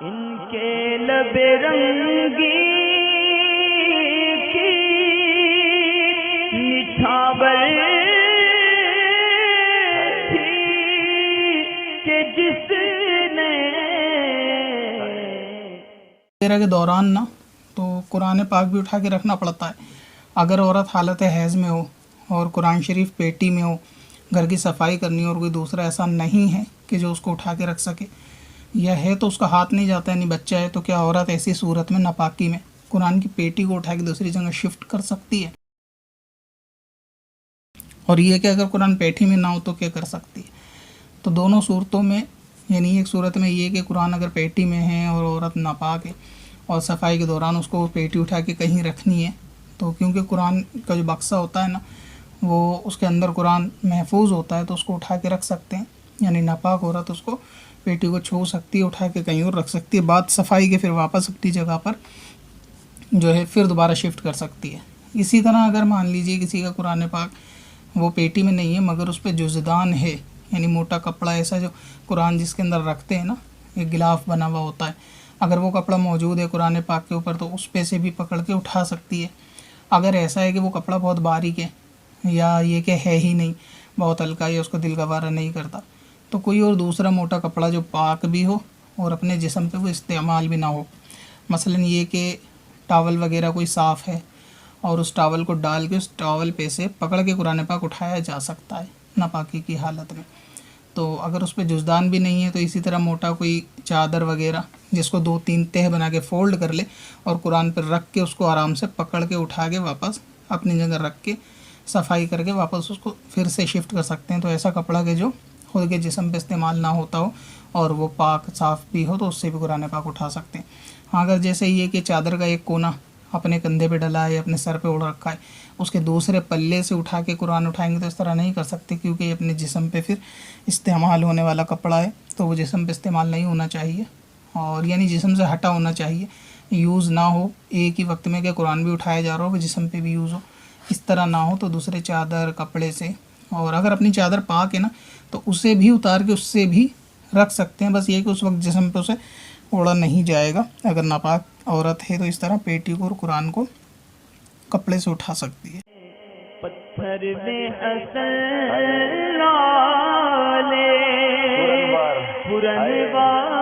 इनके लबे रंगी की निछावर थी कि जिसने के दौरान ना तो कुरान पाक भी उठा के रखना पड़ता है। अगर औरत हालत हैज़ में हो और कुरान शरीफ पेटी में हो, घर की सफाई करनी हो और कोई दूसरा ऐसा नहीं है कि जो उसको उठा के रख सके, यह है तो उसका हाथ नहीं जाता, यानी बच्चा है, तो क्या औरत ऐसी सूरत में नापाकी में कुरान की पेटी को उठा के दूसरी जगह शिफ्ट कर सकती है? और ये कि अगर कुरान पेटी में ना हो तो क्या कर सकती है? तो दोनों सूरतों में, यानी एक सूरत में ये कि कुरान अगर पेटी में है और औरत नापाक है और सफाई के दौरान उसको पेटी उठा के कहीं रखनी है, तो क्योंकि कुरान का जो बक्सा होता है ना, वो उसके अंदर कुरान महफूज होता है, तो उसको उठा के रख सकते हैं। यानी नापाक औरत उसको पेटी को छू सकती है, उठा के कहीं और रख सकती है, बाद सफाई के फिर वापस अपनी जगह पर जो है फिर दोबारा शिफ्ट कर सकती है। इसी तरह अगर मान लीजिए किसी का कुरान पाक वो पेटी में नहीं है मगर उस पर जुज़दान है, यानी मोटा कपड़ा ऐसा जो कुरान जिसके अंदर रखते हैं ना, एक गिलाफ बना हुआ होता है, अगर वो कपड़ा मौजूद है कुरान पाक के ऊपर तो उस पे से भी पकड़ के उठा सकती है। अगर ऐसा है कि वो कपड़ा बहुत बारीक है या ये कि है ही नहीं, बहुत हल्का या उसको दिल गवारा नहीं करता, तो कोई और दूसरा मोटा कपड़ा जो पाक भी हो और अपने जिस्म पे वो इस्तेमाल भी ना हो, मसलन ये कि टावल वगैरह कोई साफ़ है और उस टावल को डाल के उस टावल पे से पकड़ के कुरान पाक उठाया जा सकता है नापाकी की हालत में। तो अगर उस पर जुज़दान भी नहीं है तो इसी तरह मोटा कोई चादर वगैरह जिसको 2-3 तह बना के फ़ोल्ड कर ले और कुरान पर रख के उसको आराम से पकड़ के उठा के वापस अपनी जगह रख के सफाई करके वापस उसको फिर से शिफ्ट कर सकते हैं। तो ऐसा कपड़ा के जो खुद के जिस्म पे इस्तेमाल ना होता हो और वो पाक साफ़ भी हो तो उससे भी कुरान पाक उठा सकते हैं। हाँ, अगर जैसे ये कि चादर का एक कोना अपने कंधे पे डला है, अपने सर पे उड़ रखा है, उसके दूसरे पल्ले से उठा के कुरान उठाएंगे तो इस तरह नहीं कर सकते, क्योंकि ये अपने जिस्म पे फिर इस्तेमाल होने वाला कपड़ा है, तो वो जिस्म पे इस्तेमाल नहीं होना चाहिए और यानी जिस्म से हटा होना चाहिए, यूज़ ना हो एक ही वक्त में कि कुरान भी उठाया जा रहा हो वो जिस्म पे भी यूज़ हो, इस तरह ना हो। तो दूसरे चादर कपड़े से, और अगर अपनी चादर पाक है ना तो उसे भी उतार के उससे भी रख सकते हैं, बस ये कि उस वक्त जिस्म पे उसे ओढ़ा नहीं जाएगा। अगर नापाक औरत है तो इस तरह पेटी को और कुरान को कपड़े से उठा सकती है। पत्थर में असल लाले पुरनवार